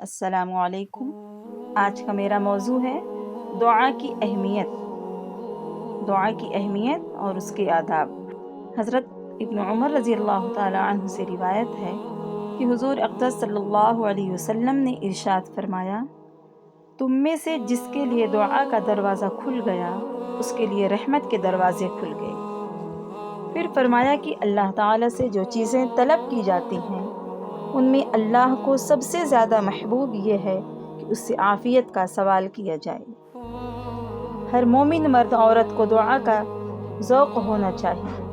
السلام علیکم۔ آج کا میرا موضوع ہے دعا کی اہمیت اور اس کے آداب۔ حضرت ابن عمر رضی اللہ تعالیٰ عنہ سے روایت ہے کہ حضور اقدس صلی اللہ علیہ وسلم نے ارشاد فرمایا، تم میں سے جس کے لیے دعا کا دروازہ کھل گیا اس کے لیے رحمت کے دروازے کھل گئے۔ پھر فرمایا کہ اللہ تعالیٰ سے جو چیزیں طلب کی جاتی ہیں ان میں اللہ کو سب سے زیادہ محبوب یہ ہے کہ اس سے عافیت کا سوال کیا جائے۔ ہر مومن مرد عورت کو دعا کا ذوق ہونا چاہیے۔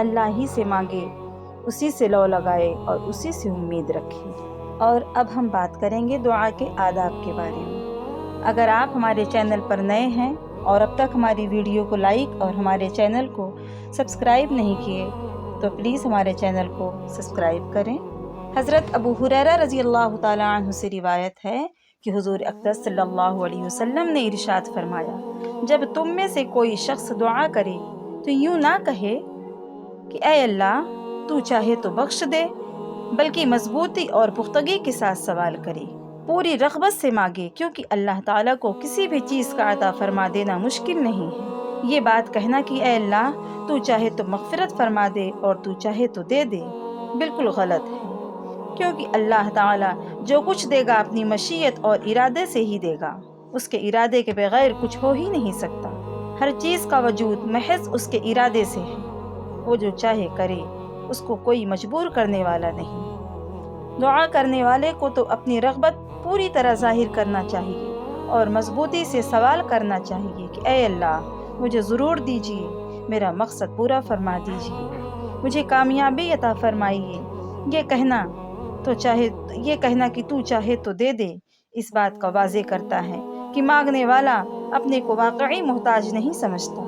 اللہ ہی سے مانگے، اسی سے لو لگائے اور اسی سے امید رکھے۔ اور اب ہم بات کریں گے دعا کے آداب کے بارے میں۔ اگر آپ ہمارے چینل پر نئے ہیں اور اب تک ہماری ویڈیو کو لائک اور ہمارے چینل کو سبسکرائب نہیں کیے تو پلیز ہمارے چینل کو سبسکرائب کریں۔ حضرت ابو ہریرہ رضی اللہ تعالیٰ عنہ سے روایت ہے کہ حضور اقدس صلی اللہ علیہ وسلم نے ارشاد فرمایا، جب تم میں سے کوئی شخص دعا کرے تو یوں نہ کہے کہ اے اللہ تو چاہے تو بخش دے، بلکہ مضبوطی اور پختگی کے ساتھ سوال کرے، پوری رغبت سے مانگے، کیونکہ اللہ تعالیٰ کو کسی بھی چیز کا عطا فرما دینا مشکل نہیں ہے۔ یہ بات کہنا کہ اے اللہ تو چاہے تو مغفرت فرما دے اور تو چاہے تو دے دے، بالکل غلط ہے، کیونکہ اللہ تعالیٰ جو کچھ دے گا اپنی مشیت اور ارادے سے ہی دے گا، اس کے ارادے کے بغیر کچھ ہو ہی نہیں سکتا۔ ہر چیز کا وجود محض اس کے ارادے سے ہے، وہ جو چاہے کرے، اس کو کوئی مجبور کرنے والا نہیں۔ دعا کرنے والے کو تو اپنی رغبت پوری طرح ظاہر کرنا چاہیے اور مضبوطی سے سوال کرنا چاہیے کہ اے اللہ مجھے ضرور دیجیے، میرا مقصد پورا فرما دیجیے، مجھے کامیابی عطا فرمائیے۔ یہ کہنا کہ تو چاہے تو دے دے اس بات کا واضح کرتا ہے کہ مانگنے والا اپنے کو واقعی محتاج نہیں سمجھتا،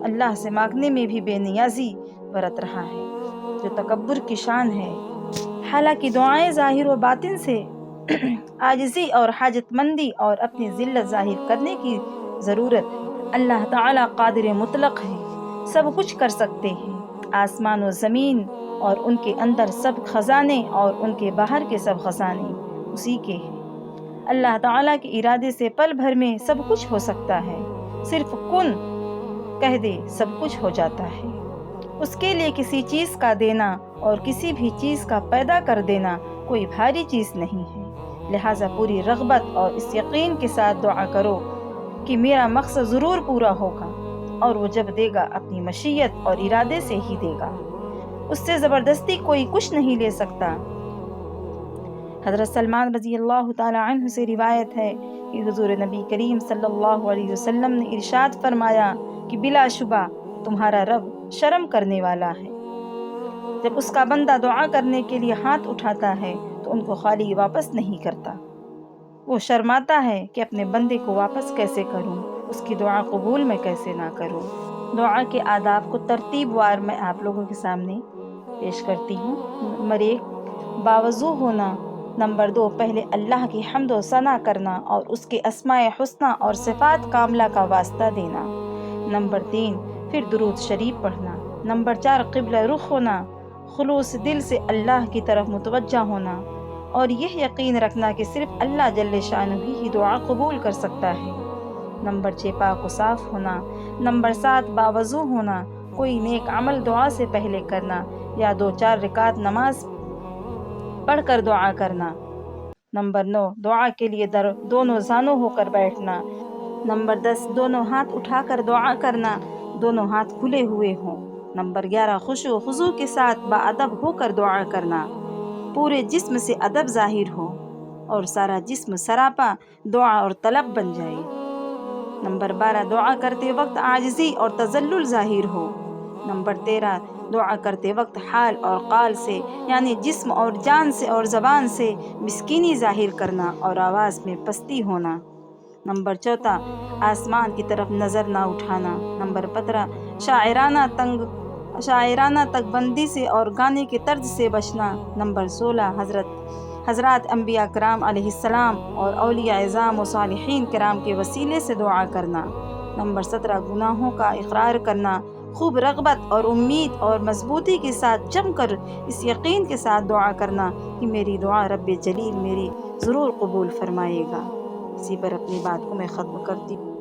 اللہ سے مانگنے میں بھی بے نیازی برت رہا ہے، جو تکبر کی شان ہے۔ حالانکہ دعائیں ظاہر و باطن سے عاجزی اور حاجت مندی اور اپنی ذلت ظاہر کرنے کی ضرورت ہے۔ اللہ تعالیٰ قادر مطلق ہے، سب کچھ کر سکتے ہیں۔ آسمان و زمین اور ان کے اندر سب خزانے اور ان کے باہر کے سب خزانے اسی کے ہیں۔ اللہ تعالیٰ کے ارادے سے پل بھر میں سب کچھ ہو سکتا ہے، صرف کن کہہ دے سب کچھ ہو جاتا ہے۔ اس کے لیے کسی چیز کا دینا اور کسی بھی چیز کا پیدا کر دینا کوئی بھاری چیز نہیں ہے، لہٰذا پوری رغبت اور اس یقین کے ساتھ دعا کرو کہ میرا مقصد ضرور پورا ہوگا، اور وہ جب دے گا اپنی مشیت اور ارادے سے ہی دے گا، اس سے زبردستی کوئی کچھ نہیں لے سکتا۔ حضرت سلمان رضی اللہ تعالیٰ عنہ سے روایت ہے کہ حضور نبی کریم صلی اللہ علیہ وسلم نے ارشاد فرمایا کہ بلا شبہ تمہارا رب شرم کرنے والا ہے، جب اس کا بندہ دعا کرنے کے لیے ہاتھ اٹھاتا ہے تو ان کو خالی واپس نہیں کرتا، وہ شرماتا ہے کہ اپنے بندے کو واپس کیسے کروں، اس کی دعا قبول میں کیسے نہ کروں۔ دعا کے آداب کو ترتیب وار میں آپ لوگوں کے سامنے پیش کرتی ہوں۔ نمبر 1 باوضو ہونا۔ نمبر 2 پہلے اللہ کی حمد و ثنا کرنا اور اس کے اسماء حسنہ اور صفات کاملہ کا واسطہ دینا۔ نمبر 3 پھر درود شریف پڑھنا۔ نمبر 4 قبلہ رخ ہونا، خلوص دل سے اللہ کی طرف متوجہ ہونا اور یہ یقین رکھنا کہ صرف اللہ جل شانہ ہی دعا قبول کر سکتا ہے۔ نمبر 6 پاک و صاف ہونا۔ نمبر 7 باوضو ہونا، کوئی نیک عمل دعا سے پہلے کرنا یا 2-4 رکعت نماز پڑھ کر دعا کرنا۔ نمبر 9 دعا کے لیے دونوں زانو ہو کر بیٹھنا۔ نمبر 10 دونوں ہاتھ اٹھا کر دعا کرنا، دونوں ہاتھ کھلے ہوئے ہوں۔ نمبر 11 خشوع و خضوع کے ساتھ باادب ہو کر دعا کرنا، پورے جسم سے ادب ظاہر ہو اور سارا جسم سراپا دعا اور طلب بن جائے۔ نمبر 12 دعا کرتے وقت عاجزی اور تذلل ظاہر ہو۔ نمبر 13 دعا کرتے وقت حال اور قال سے یعنی جسم اور جان سے اور زبان سے مسکینی ظاہر کرنا اور آواز میں پستی ہونا۔ نمبر 14 آسمان کی طرف نظر نہ اٹھانا۔ نمبر 15 شاعرانہ تک بندی سے اور گانے کے طرز سے بچنا۔ نمبر 16 حضرات انبیاء کرام علیہ السلام اور اولیاء اعظام و صالحین کرام کے وسیلے سے دعا کرنا۔ نمبر 17 گناہوں کا اقرار کرنا، خوب رغبت اور امید اور مضبوطی کے ساتھ جم کر اس یقین کے ساتھ دعا کرنا کہ میری دعا رب جلیل میری ضرور قبول فرمائے گا۔ اسی پر اپنی بات کو میں ختم کرتی ہوں۔